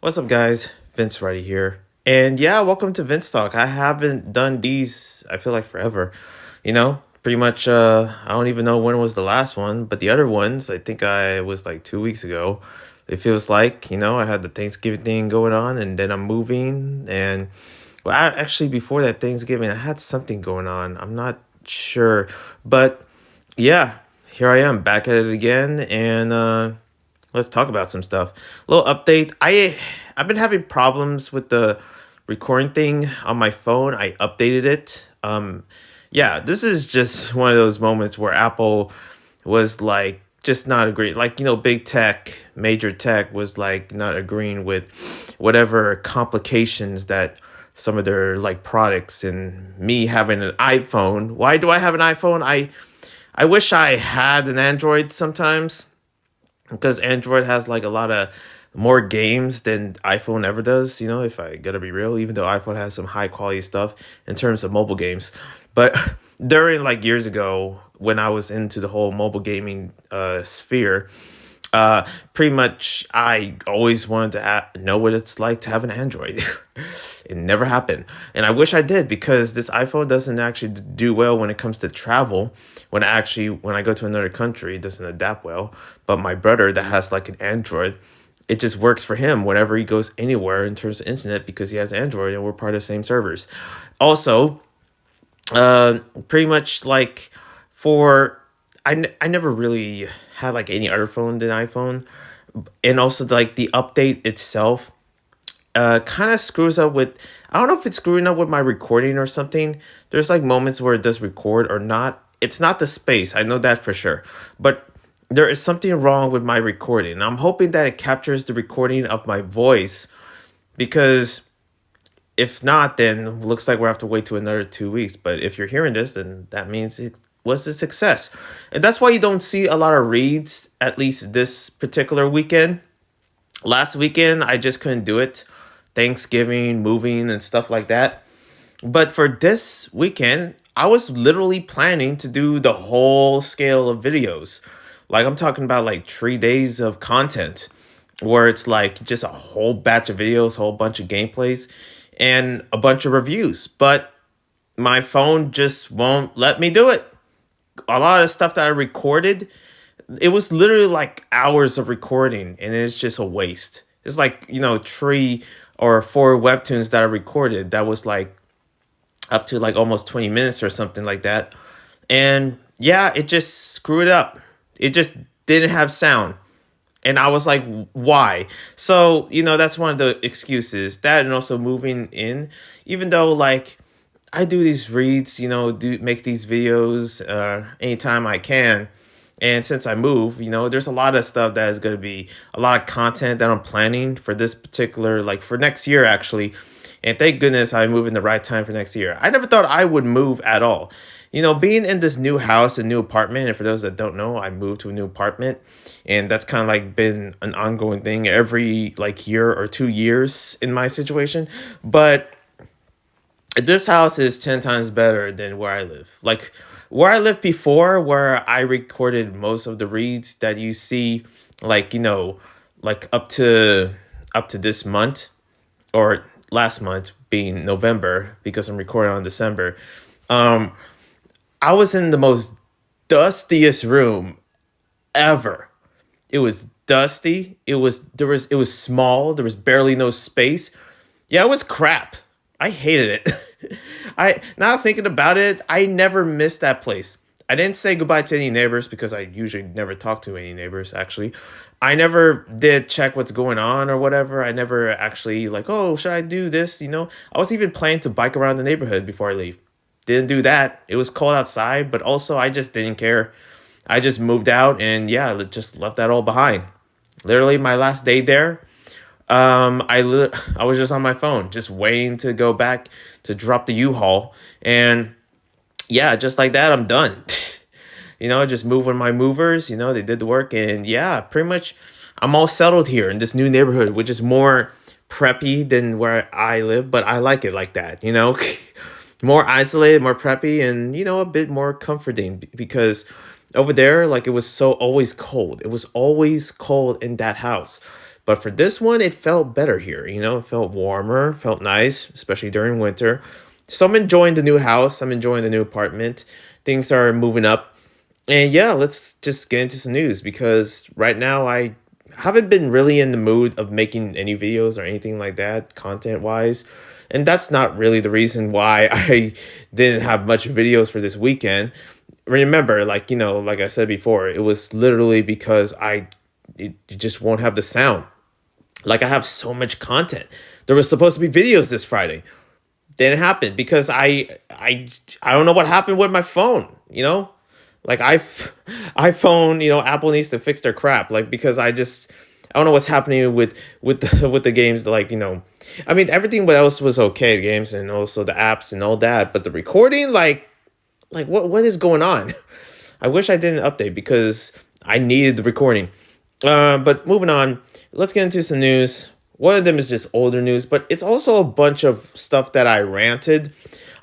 What's up, guys? Vince right here. And yeah, welcome to VinzTalk. I haven't done these, I feel like forever. Pretty much, I don't even know when was the last one, but the other ones, I think I was like 2 weeks ago. It feels like, I had the Thanksgiving thing going on and then I'm moving. And well, actually, before that Thanksgiving, I had something going on. I'm not sure. But yeah, here I am back at it again. And, let's talk about some stuff. Little update. I've been having problems with the recording thing on my phone. I updated it. Yeah, this is just one of those moments where Apple was like just not agreeing. Like, big tech, major tech was like not agreeing with whatever complications that some of their like products, and me having an iPhone. Why do I have an iPhone? I wish I had an Android sometimes, because Android has like a lot of more games than iPhone ever does, if I gotta be real, even though iPhone has some high quality stuff in terms of mobile games. But during like years ago, when I was into the whole mobile gaming sphere, pretty much I always wanted to know what it's like to have an Android. It never happened. And I wish I did, because this iPhone doesn't actually do well when it comes to travel. When I go to another country, it doesn't adapt well. But my brother that has like an Android, it just works for him whenever he goes anywhere in terms of internet, because he has Android and we're part of the same servers. Also, pretty much like for I never really had like any other phone than iPhone. And also like the update itself kind of screws up with, I don't know if it's screwing up with my recording or something. There's like moments where it does record or not. It's not the space, I know that for sure, but there is something wrong with my recording. I'm hoping that it captures the recording of my voice, because if not, then looks like we'll have to wait to another 2 weeks. But if you're hearing this, then that means it was a success. And that's why you don't see a lot of reads, at least this particular weekend. Last weekend, I just couldn't do it. Thanksgiving, moving, and stuff like that. But for this weekend, I was literally planning to do the whole scale of videos. Like, I'm talking about like 3 days of content, where it's like just a whole batch of videos, whole bunch of gameplays, and a bunch of reviews. But my phone just won't let me do it. A lot of stuff that I recorded, it was literally like hours of recording, and it's just a waste. It's like, 3 or 4 webtoons that I recorded that was like up to like almost 20 minutes or something like that. And yeah, it just screwed up. It just didn't have sound. And I was like, why? So, that's one of the excuses. That, and also moving in, even though like I do these reads, do make these videos anytime I can. And since I move, there's a lot of stuff that is going to be a lot of content that I'm planning for this particular, like for next year, actually. And thank goodness I moved in the right time for next year. I never thought I would move at all. Being in this new house, a new apartment, and for those that don't know, I moved to a new apartment. And that's kind of like been an ongoing thing every like year or 2 years in my situation. But this house is 10 times better than where I live. Like where I lived before, where I recorded most of the reads that you see, like, like up to this month, or last month being November, because I'm recording on December. Um, I was in the most dustiest room ever. It was dusty. It was small. There was barely no space. Yeah, it was crap. I hated it. I now thinking about it, I never missed that place. I didn't say goodbye to any neighbors, because I usually never talk to any neighbors actually. I never did check what's going on or whatever. I never actually like, oh, should I do this? I was even planning to bike around the neighborhood before I leave. Didn't do that. It was cold outside, but also I just didn't care. I just moved out, and yeah, just left that all behind. Literally my last day there, I was just on my phone, just waiting to go back to drop the U-Haul, and yeah, just like that, I'm done. Just moving my movers. They did the work, and yeah, pretty much, I'm all settled here in this new neighborhood, which is more preppy than where I live, but I like it like that. More isolated, more preppy, and a bit more comforting, because over there, like, it was so always cold. It was always cold in that house. But for this one, it felt better here. It felt warmer, felt nice, especially during winter. So I'm enjoying the new house. I'm enjoying the new apartment. Things are moving up. And yeah, let's just get into some news because right now I haven't been really in the mood of making any videos or anything like that, content wise. And that's not really the reason why I didn't have much videos for this weekend. Remember, like I said before, it was literally because it just won't have the sound. Like I have so much content. There was supposed to be videos this Friday. Didn't happen because I don't know what happened with my phone. Like iPhone, Apple needs to fix their crap. Like because I don't know what's happening with the games. I mean everything else was okay, the games and also the apps and all that, but the recording, like what is going on? I wish I didn't update because I needed the recording. But moving on, let's get into some news. One of them is just older news, but it's also a bunch of stuff that I ranted.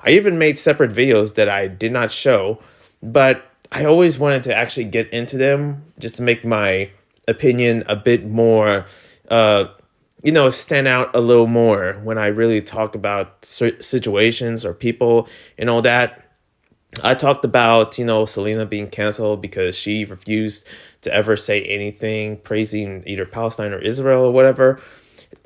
I even made separate videos that I did not show, but I always wanted to actually get into them just to make my opinion a bit more, stand out a little more when I really talk about situations or people and all that. I talked about, Selena being canceled because she refused to ever say anything praising either Palestine or Israel or whatever.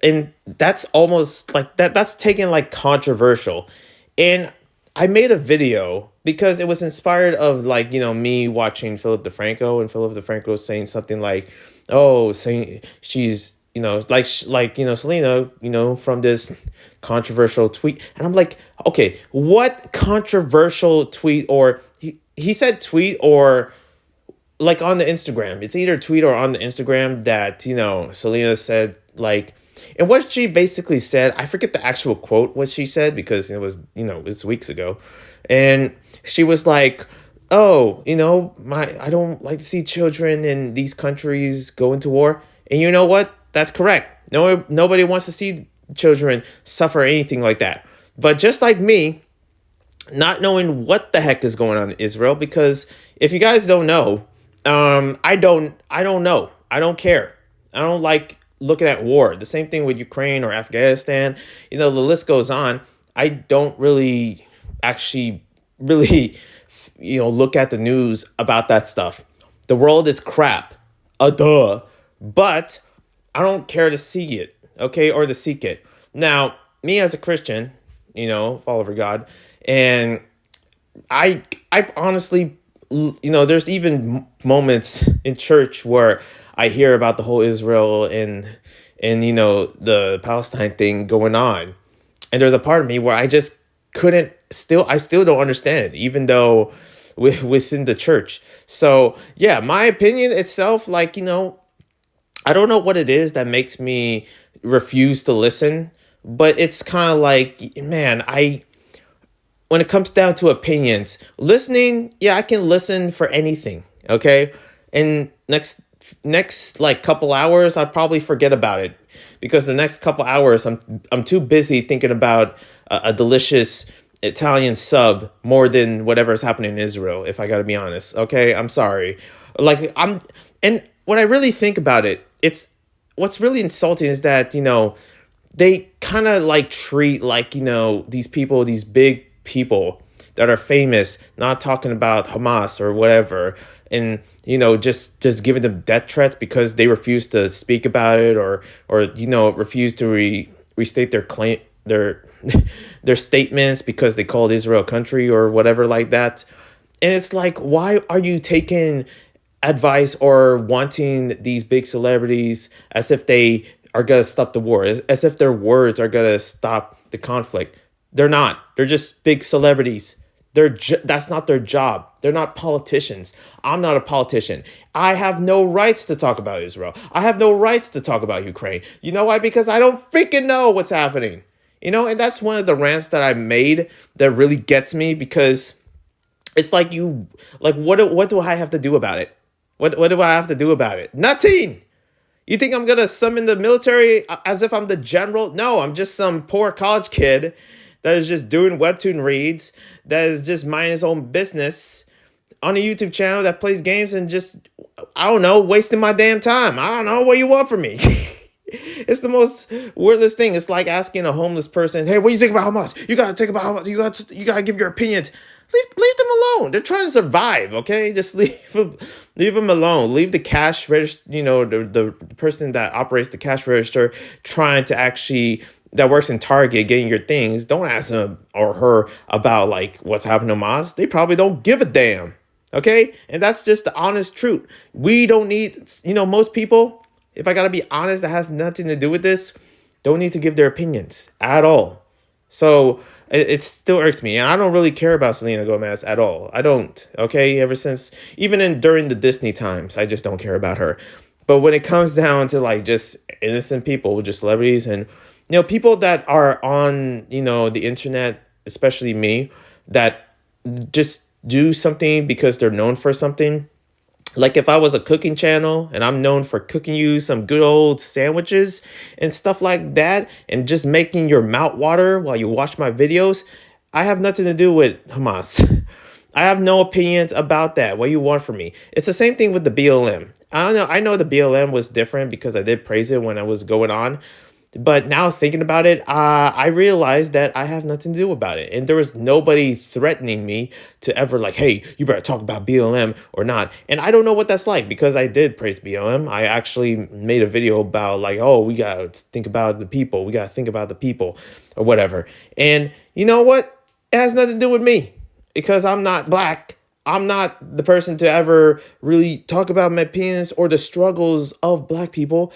And that's almost like that's taken like controversial. And I made a video because it was inspired of me watching Philip DeFranco, and Philip DeFranco saying something like, oh, saying she's, Selena, from this controversial tweet. And I'm like, okay, what controversial tweet? Or he said tweet or like on the Instagram. It's either tweet or on the Instagram that, Selena said and what she basically said, I forget the actual quote, what she said, because it was, it's weeks ago. And she was like, oh, I don't like to see children in these countries go into war. And you know what? That's correct. Nobody wants to see children suffer anything like that. But just like me, not knowing what the heck is going on in Israel, because if you guys don't know, I don't know. I don't care. I don't like looking at war. The same thing with Ukraine or Afghanistan. The list goes on. I don't really actually really look at the news about that stuff. The world is crap. Duh. But I don't care to see it, okay, or to seek it. Now, me as a Christian, follower of God, and I honestly, there's even moments in church where I hear about the whole Israel and the Palestine thing going on, and there's a part of me where I just I still don't understand it, even though within the church. So yeah, my opinion itself, I don't know what it is that makes me refuse to listen, but it's kind of like, man, when it comes down to opinions, listening, yeah, I can listen for anything, okay? And next like couple hours, I'll probably forget about it because the next couple hours I'm too busy thinking about a delicious Italian sub more than whatever's happening in Israel, if I got to be honest. Okay, I'm sorry. And when I really think about it, it's what's really insulting is that, they kind of treat these people, these big people that are famous, not talking about Hamas or whatever, and just giving them death threats because they refuse to speak about it or refuse to restate their claim, their statements because they called Israel a country or whatever like that. And it's like, why are you taking advice or wanting these big celebrities as if they are going to stop the war, as if their words are going to stop the conflict? They're not. They're just big celebrities. That's not their job. They're not politicians. I'm not a politician. I have no rights to talk about Israel. I have no rights to talk about Ukraine. You know why? Because I don't freaking know what's happening. And that's one of the rants that I made that really gets me, because it's what do I have to do about it? What do I have to do about it? Nothing. You think I'm going to summon the military as if I'm the general? No, I'm just some poor college kid that is just doing webtoon reads, that is just minding his own business on a YouTube channel that plays games and just, I don't know, wasting my damn time. I don't know what you want from me. It's the most wordless thing. It's like asking a homeless person, "Hey, what do you think about Hamas? You gotta think about Hamas. You gotta give your opinions." Leave them alone. They're trying to survive. Okay, just leave them alone. Leave the cash register. The person that operates the cash register trying to actually that works in Target getting your things. Don't ask him or her about like what's happening to Hamas. They probably don't give a damn. Okay, and that's just the honest truth. We don't need. Most people, if I gotta be honest, that has nothing to do with this, don't need to give their opinions at all. So it still irks me, and I don't really care about Selena Gomez at all. I don't. Okay, ever since even during the Disney times, I just don't care about her. But when it comes down to like just innocent people, just celebrities, and people that are on the internet, especially me, that just do something because they're known for something. Like if I was a cooking channel and I'm known for cooking you some good old sandwiches and stuff like that and just making your mouth water while you watch my videos, I have nothing to do with Hamas. I have no opinions about that. What you want from me? It's the same thing with the BLM. I don't know. I know the BLM was different because I did praise it when I was going on. But now thinking about it, I realized that I have nothing to do about it. And there was nobody threatening me to ever like, hey, you better talk about BLM or not. And I don't know what that's like because I did praise BLM. I actually made a video about like, oh, we got to think about the people. We got to think about the people or whatever. And you know what? It has nothing to do with me because I'm not black. I'm not the person to ever really talk about my opinions or the struggles of black people.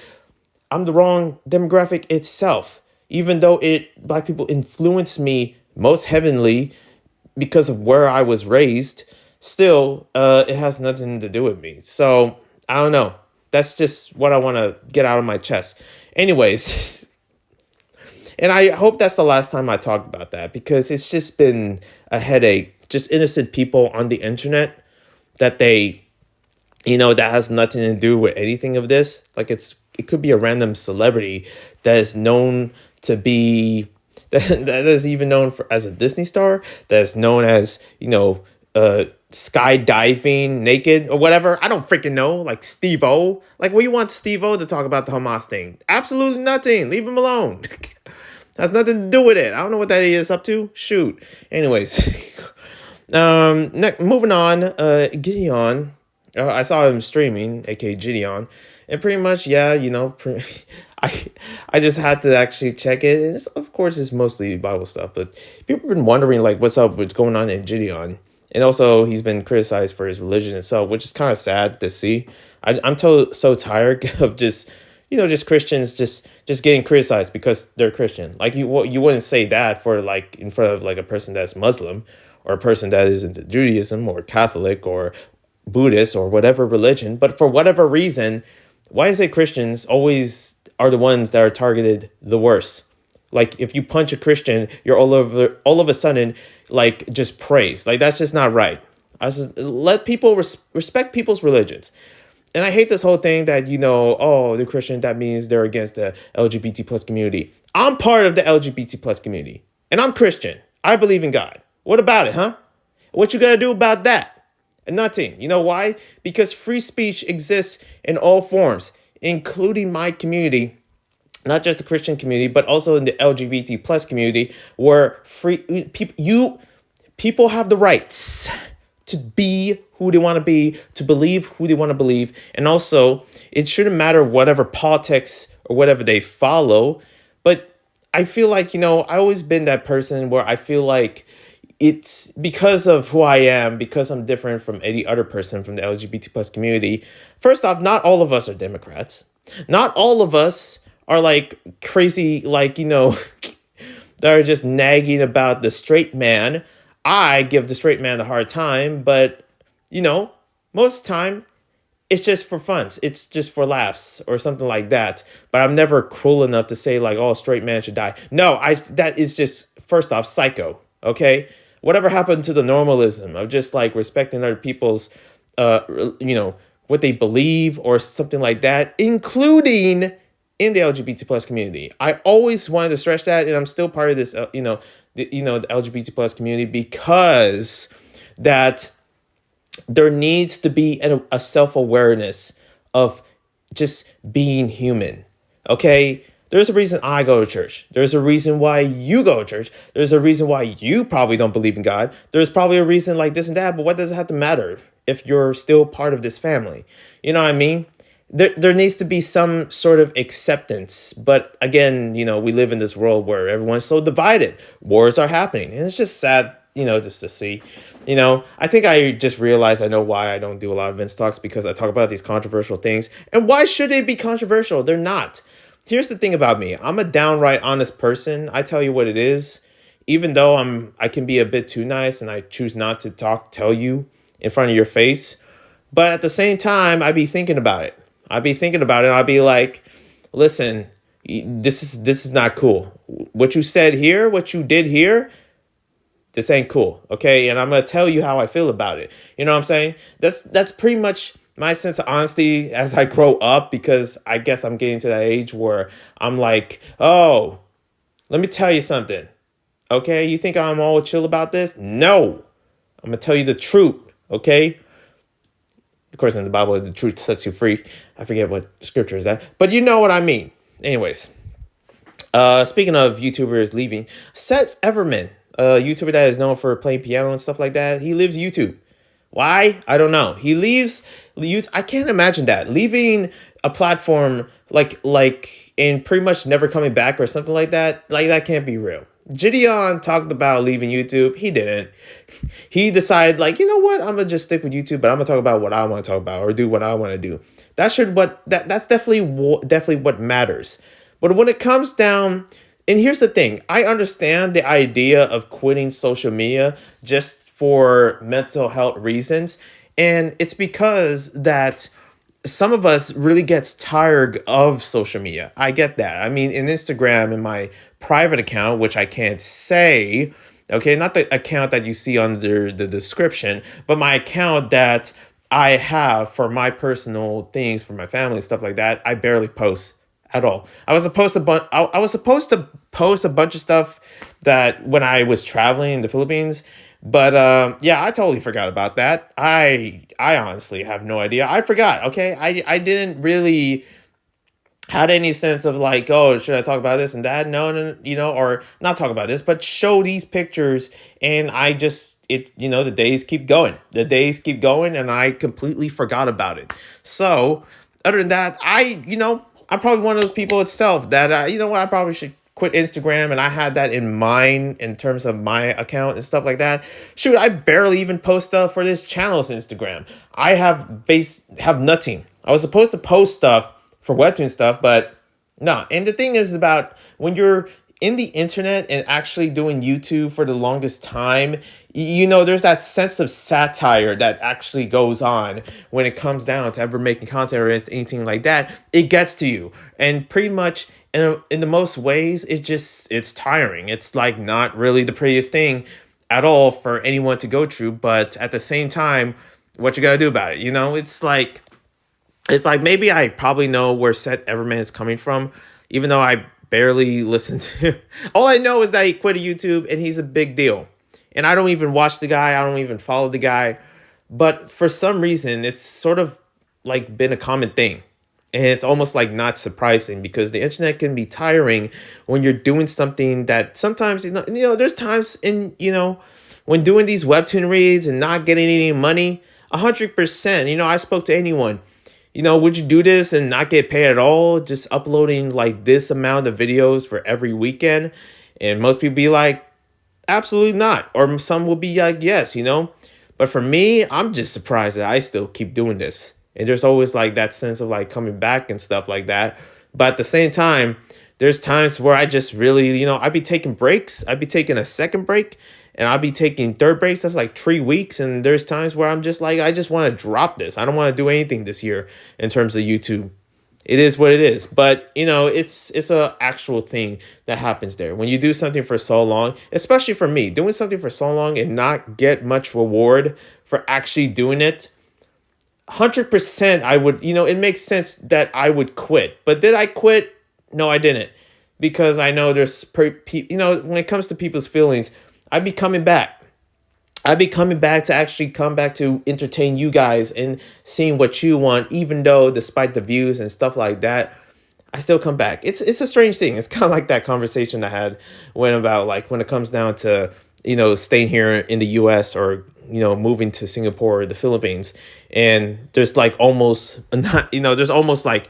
I'm the wrong demographic itself, even though black people influence me most heavily because of where I was raised. Still, it has nothing to do with me. So I don't know. That's just what I want to get out of my chest. Anyways, and I hope that's the last time I talk about that because it's just been a headache. Just innocent people on the internet that that has nothing to do with anything of this. Like it could be a random celebrity that is known to be that is even known as a Disney star, that is known as skydiving naked or whatever. I don't freaking know. Like Steve-O. Like what you want Steve-O to talk about the Hamas thing? Absolutely nothing. Leave him alone. Has nothing to do with it. I don't know what that is up to. Shoot. Anyways, moving on. Gideon. I saw him streaming, aka Gideon, and pretty much, yeah, I just had to actually check it. Of course, it's mostly Bible stuff, but people have been wondering like what's going on in Gideon, and also he's been criticized for his religion itself, which is kind of sad to see. I'm so tired of just Christians just getting criticized because they're Christian. Like you wouldn't say that for like in front of like a person that's Muslim or a person that is into Judaism or Catholic or Buddhist or whatever religion, but for whatever reason, why is it Christians always are the ones that are targeted the worst? Like if you punch a Christian, you're all of a sudden like just praised. Like that's just not right. I just let people respect people's religions. And I hate this whole thing that oh, they're Christian, that means they're against the LGBT plus community. I'm part of the LGBT plus community, and I'm Christian. I believe in God. What about it, huh? What you gonna do about that? Nothing. You know why? Because free speech exists in all forms, including my community, not just the Christian community, but also in the LGBT plus community, where people have the rights to be who they want to be, to believe who they want to believe, and also it shouldn't matter whatever politics or whatever they follow. But I feel like I always been that person where I feel like it's because of who I am, because I'm different from any other person from the LGBT plus community. First off, not all of us are Democrats. Not all of us are like crazy, like, that are just nagging about the straight man. I give the straight man a hard time, but, most of the time it's just for fun. It's just for laughs or something like that. But I'm never cruel enough to say like, oh, straight man should die. No, that is just, first off, psycho. Okay. Whatever happened to the normalism of just like respecting other people's, what they believe or something like that, including in the LGBT plus community. I always wanted to stress that, and I'm still part of this, the LGBT plus community because that there needs to be a self-awareness of just being human. Okay, there's a reason I go to church. There's a reason why you go to church. There's a reason why you probably don't believe in God. There's probably a reason like this and that, but what does it have to matter if you're still part of this family? You know what I mean? There needs to be some sort of acceptance. But again, we live in this world where everyone's so divided. Wars are happening. And it's just sad, just to see. I think I just realized I know why I don't do a lot of Vince talks, because I talk about these controversial things. And why should they be controversial? They're not. Here's the thing about me. I'm a downright honest person. I tell you what it is. Even though I can be a bit too nice and I choose not to tell you in front of your face. But at the same time, I be thinking about it. I'd be thinking about it. And I'd be like, listen, this is not cool. What you said here, what you did here, this ain't cool. Okay. And I'm going to tell you how I feel about it. You know what I'm saying? That's pretty much my sense of honesty as I grow up, because I guess I'm getting to that age where I'm like, oh, let me tell you something. Okay. You think I'm all chill about this? No, I'm going to tell you the truth. Okay. Of course, in the Bible, the truth sets you free. I forget what scripture is that, but you know what I mean. Anyways, speaking of YouTubers leaving, Seth Everman, a YouTuber that is known for playing piano and stuff like that, he leaves YouTube. Why? I don't know. He leaves YouTube. I can't imagine that, leaving a platform like and pretty much never coming back or something like that. Like, that can't be real. Gideon talked about leaving YouTube. He didn't. He decided, like, you know what? I'm gonna just stick with YouTube, but I'm gonna talk about what I want to talk about or do what I want to do. That's definitely what matters. But when it comes down, and here's the thing, I understand the idea of quitting social media just for mental health reasons, and it's because that some of us really gets tired of social media. I get that. I mean, in Instagram, in my private account, which I can't say, okay, not the account that you see under the description, but my account that I have for my personal things, for my family, stuff like that, I barely post at all. I was supposed to post a bunch of stuff that when I was traveling in the Philippines, but yeah, I totally forgot about that. I honestly have no idea. I forgot. Okay, I didn't really had any sense of like, oh, should I talk about this and that? No, no, or not talk about this, but show these pictures. And the days keep going. The days keep going, and I completely forgot about it. So, other than that, I'm probably one of those people itself that, I probably should quit Instagram, and I had that in mind in terms of my account and stuff like that. Shoot, I barely even post stuff for this channel's Instagram. I have nothing. I was supposed to post stuff for webtoon stuff, but no. And the thing is about when you're in the internet and actually doing YouTube for the longest time, there's that sense of satire that actually goes on when it comes down to ever making content or anything like that. It gets to you, and pretty much in the most ways, it's tiring. It's like not really the prettiest thing at all for anyone to go through, but at the same time, what you gotta do about it? It's like maybe I probably know where Seth Everman is coming from, even though I barely listen to. All I know is that he quit YouTube and he's a big deal. And I don't even watch the guy. I don't even follow the guy. But for some reason, it's sort of like been a common thing. And it's almost like not surprising, because the internet can be tiring when you're doing something that sometimes, there's times when doing these webtoon reads and not getting any money, 100%, I spoke to anyone. Would you do this and not get paid at all? Just uploading like this amount of videos for every weekend? And most people be like, absolutely not. Or some will be like, yes, But for me, I'm just surprised that I still keep doing this. And there's always like that sense of like coming back and stuff like that. But at the same time, there's times where I just really, I'd be taking breaks. I'd be taking a second break, and I'll be taking third breaks. That's like 3 weeks. And there's times where I'm just like, I just want to drop this. I don't want to do anything this year in terms of YouTube. It is what it is. But, it's a actual thing that happens there. When you do something for so long, especially for me, doing something for so long and not get much reward for actually doing it, 100% I would, it makes sense that I would quit. But did I quit? No, I didn't. Because I know when it comes to people's feelings, I'd be coming back. I'd be coming back to actually come back to entertain you guys and seeing what you want, even though despite the views and stuff like that, I still come back. It's a strange thing. It's kind of like that conversation I had when it comes down to staying here in the U.S. or moving to Singapore or the Philippines, and there's like almost not there's almost like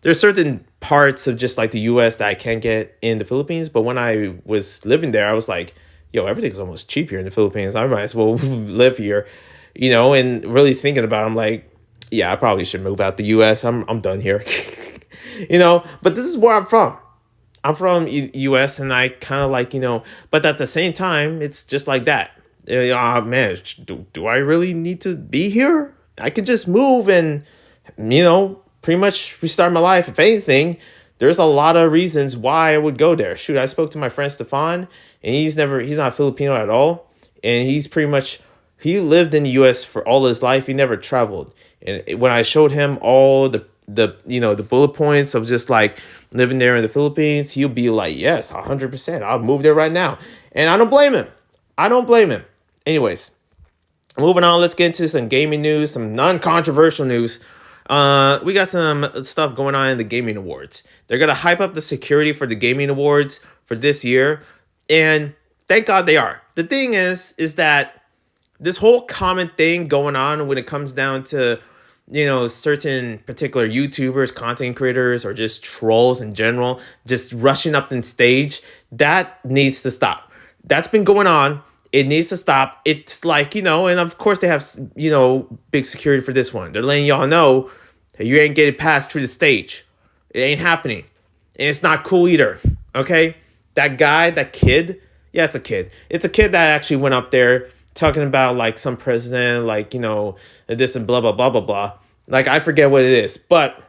there's certain parts of just like the U.S. that I can't get in the Philippines, but when I was living there, I was like, yo, everything's almost cheap here in the Philippines. I might as well live here, and really thinking about it, I'm like, yeah, I probably should move out the US. I'm done here. But this is where I'm from. I'm from US, and I kind of like, but at the same time, it's just like that. Man, do I really need to be here? I can just move and, pretty much restart my life. If anything, there's a lot of reasons why I would go there. Shoot, I spoke to my friend Stefan, and he's not Filipino at all. And he's pretty much, he lived in the US for all his life. He never traveled. And when I showed him all the bullet points of just like living there in the Philippines, he'll be like, yes, 100%. I'll move there right now. And I don't blame him. I don't blame him. Anyways, moving on, let's get into some gaming news, some non-controversial news. We got some stuff going on in the gaming awards. They're gonna hype up the security for the gaming awards for this year, and thank God they are. The thing is that this whole common thing going on when it comes down to certain particular YouTubers, content creators, or just trolls in general, just rushing up in stage, that needs to stop. That's been going on. It needs to stop. It's like, and of course they have, big security for this one. They're letting y'all know that you ain't getting passed through the stage. It ain't happening. And it's not cool either. Okay? That guy, that kid, yeah, it's a kid. It's a kid that actually went up there talking about like some president, like, this and blah, blah, blah, blah, blah. Like, I forget what it is, but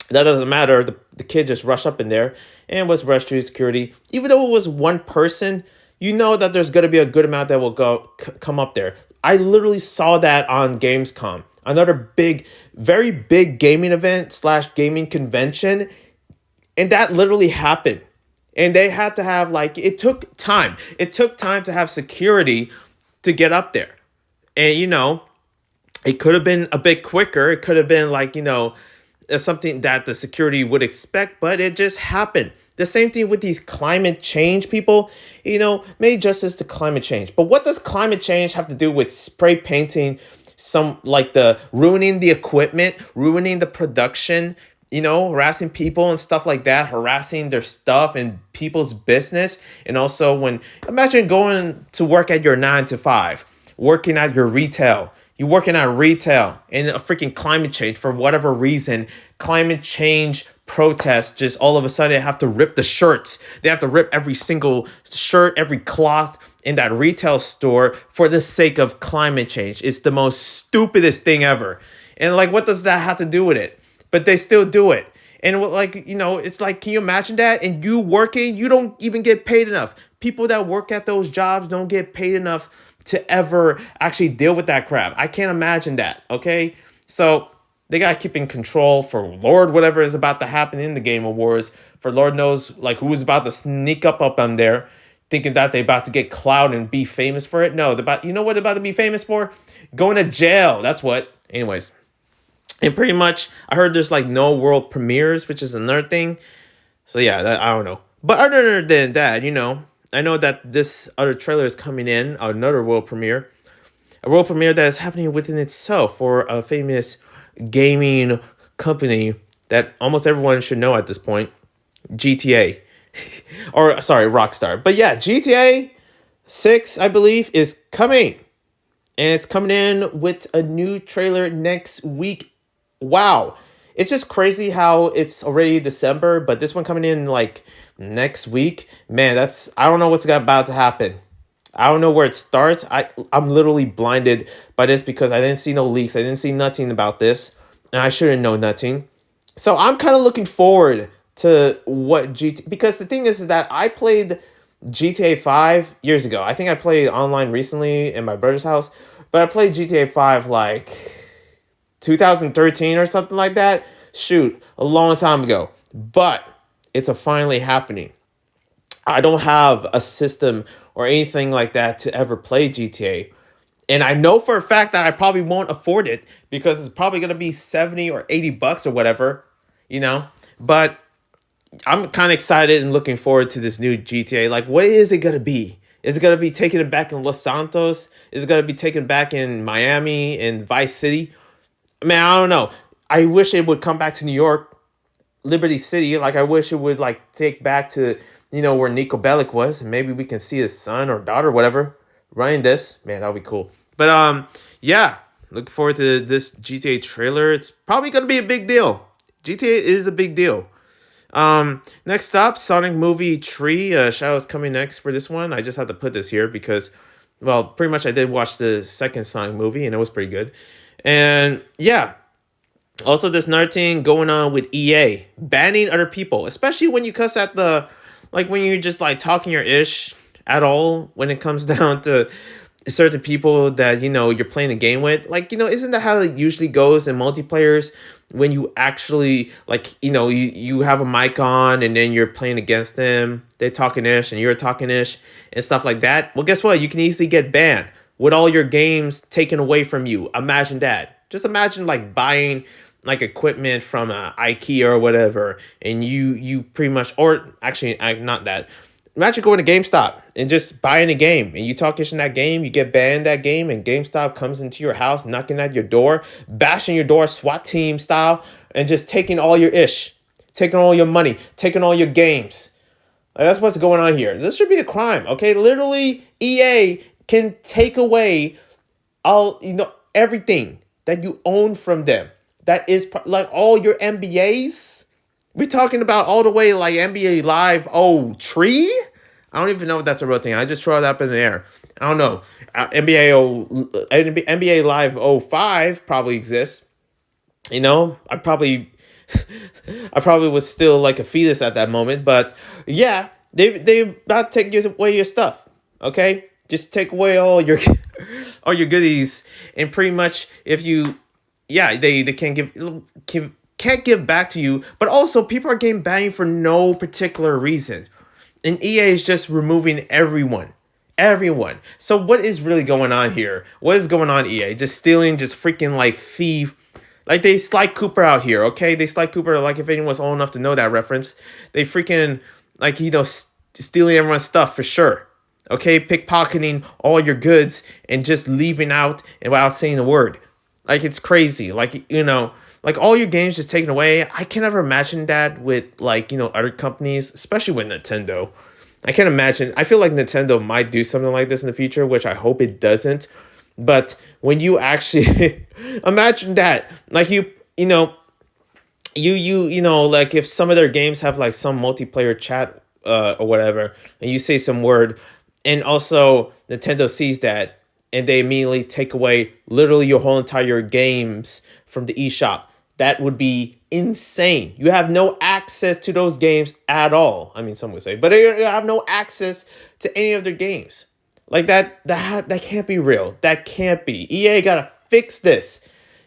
that doesn't matter. The kid just rushed up in there and was rushed through security. Even though it was one person, that there's going to be a good amount that will come up there. I literally saw that on Gamescom, another big, very big gaming event / gaming convention. And that literally happened. And they had to have it took time. It took time to have security to get up there. And, it could have been a bit quicker. It could have been something that the security would expect, but it just happened. The same thing with these climate change people, made justice to climate change. But what does climate change have to do with spray painting ruining the equipment, ruining the production, harassing people and stuff like that, harassing their stuff and people's business. And also imagine going to work at your 9 to 5, working at your retail. You're working at retail and a freaking climate change for whatever reason, climate change protests, just all of a sudden they have to rip the shirts. They have to rip every single shirt, every cloth in that retail store for the sake of climate change. It's the most stupidest thing ever. And what does that have to do with it? But they still do it. And it's like, can you imagine that? And you working, you don't even get paid enough. People that work at those jobs don't get paid enough to ever actually deal with that crap. I can't imagine that, okay? So they got to keep in control for Lord whatever is about to happen in the Game Awards. For Lord knows who's about to sneak up on there thinking that they're about to get clout and be famous for it. No, you know what they're about to be famous for? Going to jail. That's what. Anyways. And pretty much, I heard there's no world premieres, which is another thing. So yeah, I don't know. But other than that, I know that this other trailer is coming in, another world premiere. A world premiere that is happening within itself for a famous gaming company that almost everyone should know at this point, GTA. Or, sorry, Rockstar. But yeah, GTA 6, I believe, is coming. And it's coming in with a new trailer next week. Wow. It's just crazy how it's already December, but this one coming in next week. Man, I don't know what's about to happen. I don't know where it starts. I'm literally blinded by this because I didn't see no leaks. I didn't see nothing about this. And I shouldn't know nothing. So I'm kind of looking forward to what because the thing is that I played GTA 5 years ago. I think I played online recently in my brother's house, but I played GTA 5 2013 or something like that. Shoot, a long time ago. But it's finally happening. I don't have a system or anything like that to ever play GTA. And I know for a fact that I probably won't afford it because it's probably going to be 70 or 80 bucks or whatever, But I'm kind of excited and looking forward to this new GTA. Like, what is it gonna be? Is it gonna be taking it back in Los Santos? Is it gonna be taken back in Miami and Vice City? Man, I don't know. I wish it would come back to New York, Liberty City. Like, I wish it would like take back to where Nico Bellic was, and maybe we can see his son or daughter, whatever, running this. Man, that would be cool. But yeah, look forward to this GTA trailer. It's probably gonna be a big deal. GTA is a big deal. Next up, Sonic Movie Tree. Shadow's coming next for this one. I just had to put this here because, well, pretty much I did watch the second Sonic movie and it was pretty good. And yeah, also there's another thing going on with EA banning other people, especially when you cuss at like when you're just like talking your ish at all when it comes down to certain people that you're playing a game with. Like, isn't that how it usually goes in multiplayers when you actually like you have a mic on and then you're playing against them, they're talking ish and you're talking ish and stuff like that? Well, guess what, you can easily get banned with all your games taken away from you. Imagine that. Just imagine like buying like equipment from IKEA or whatever, and you pretty much, or actually not that. Imagine going to GameStop and just buying a game and you talk ish in that game, you get banned that game, and GameStop comes into your house, knocking at your door, bashing your door, SWAT team style, and just taking all your ish, taking all your money, taking all your games. Like, that's what's going on here. This should be a crime, okay? Literally, EA can take away all, everything that you own from them. That is like all your NBAs. We're talking about all the way like NBA Live 03. I don't even know if that's a real thing. I just throw it up in the air. I don't know. NBA Live 05 probably exists. I probably I probably was still like a fetus at that moment, but yeah, they about to take away your stuff. Okay, just take away all your all your goodies, and pretty much if you, yeah, they can't can't give back to you, but also people are getting banned for no particular reason. And EA is just removing everyone. Everyone. So what is really going on here? What is going on, EA? Just stealing, just freaking like thief. Like they Sly Cooper out here, okay? They Sly Cooper, like if anyone's old enough to know that reference. They freaking, like, stealing everyone's stuff for sure. Okay? Pickpocketing all your goods and just leaving out and without saying a word. Like, it's crazy. Like, like all your games just taken away. I can never imagine that with like, other companies, especially with Nintendo. I can't imagine. I feel like Nintendo might do something like this in the future, which I hope it doesn't. But when you actually imagine that, like like if some of their games have like some multiplayer chat or whatever, and you say some word, and also Nintendo sees that, and they immediately take away literally your whole entire games from the eShop. That would be insane. You have no access to those games at all. I mean, some would say, but you have no access to any of their games. Like that can't be real. That can't be. EA gotta fix this.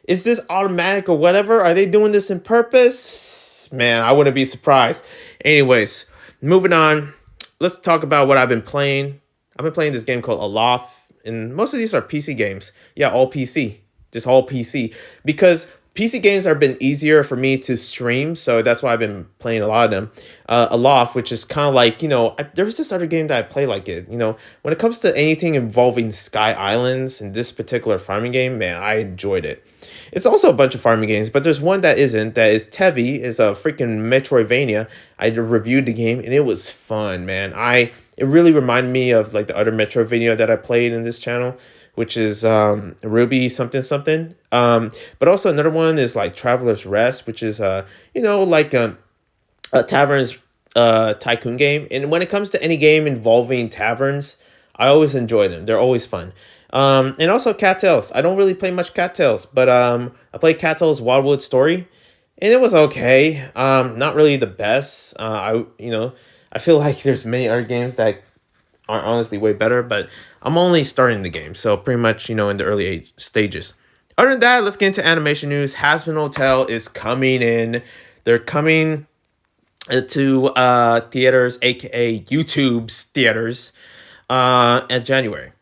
Is this automatic or whatever? Are they doing this in purpose? Man, I wouldn't be surprised. Anyways, moving on. Let's talk about what I've been playing. I've been playing this game called Aloft, and most of these are PC games. Yeah, all PC. Just all PC. Because PC games have been easier for me to stream, so that's why I've been playing a lot of them. Aloft, which is kind of like, there was this other game that I play like it. When it comes to anything involving Sky Islands and this particular farming game, man, I enjoyed it. It's also a bunch of farming games, but there's one that isn't, that is Tevi, is a freaking Metroidvania. I reviewed the game, and it was fun, man. It really reminded me of like the other Metroidvania that I played in this channel, which is Ruby something something. But also another one is like Traveler's Rest, which is like a taverns tycoon game. And when it comes to any game involving taverns, I always enjoy them. They're always fun. And also Cattails. I don't really play much Cattails, but I played Cattails Wildwood Story, and it was okay. Not really the best. I feel like there's many other games that are honestly way better, but I'm only starting the game, so pretty much, in the early stages. Other than that, let's get into animation news. Hazbin Hotel is coming in. They're coming to theaters, aka YouTube's theaters, in January.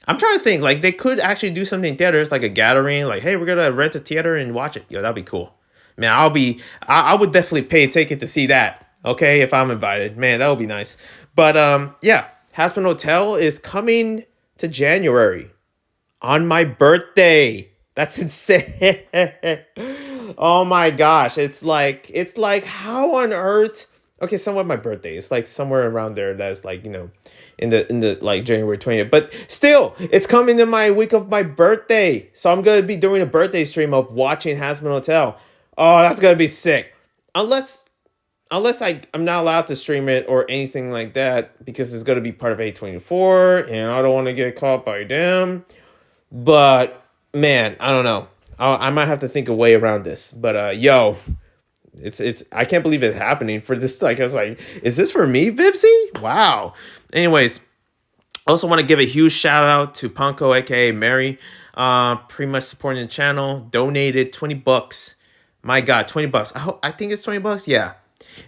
I'm trying to think, like, they could actually do something in theaters, like a gathering, like, hey, we're gonna rent a theater and watch it. Yo, that'd be cool. Man, I would definitely pay a ticket to see that. Okay, if I'm invited, man, that would be nice. But yeah, Hasbin Hotel is coming to January on my birthday. That's insane. Oh my gosh, it's like how on earth? Okay, somewhat my birthday. It's like somewhere around there. That's like in the like January 20th. But still, it's coming in my week of my birthday, so I'm gonna be doing a birthday stream of watching Hasbin Hotel. Oh, that's gonna be sick. Unless I'm not allowed to stream it or anything like that because it's gonna be part of A24, and I don't want to get caught by them. But man, I don't know. I might have to think a way around this. But yo, it's I can't believe it's happening for this. Like I was like, is this for me, Vivsy? Wow. Anyways, I also want to give a huge shout out to Panko, aka Mary, pretty much supporting the channel. Donated $20. My God, $20. I think it's $20. Yeah,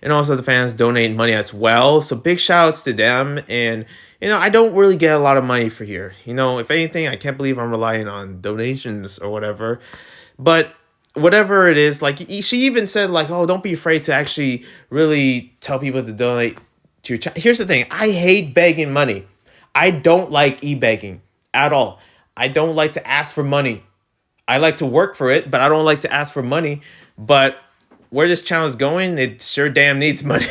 and also the fans donate money as well. So big shout outs to them. And I don't really get a lot of money for here. If anything, I can't believe I'm relying on donations or whatever. But whatever it is, like she even said, like, oh, don't be afraid to actually really tell people to donate to your channel. Here's the thing: I hate begging money. I don't like e-begging at all. I don't like to ask for money. I like to work for it, but I don't like to ask for money. But where this channel is going, it sure damn needs money.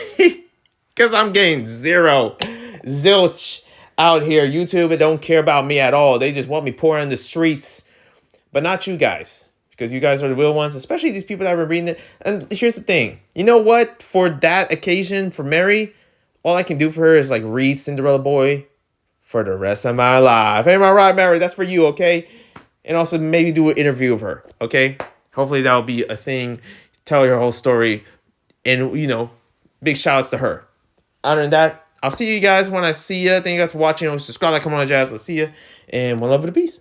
Because I'm getting zilch out here. YouTube, it don't care about me at all. They just want me poor in the streets. But not you guys. Because you guys are the real ones, especially these people that were reading it. And here's the thing. You know what? For that occasion, for Mary, all I can do for her is like read Cinderella Boy for the rest of my life. Am I right, Mary? That's for you, okay? And also maybe do an interview of her, okay? Hopefully that'll be a thing. Tell her whole story. And, big shout outs to her. Other than that, I'll see you guys when I see you. Thank you guys for watching. Subscribe, like, comment on, jazz. I'll see you. And one love and a peace.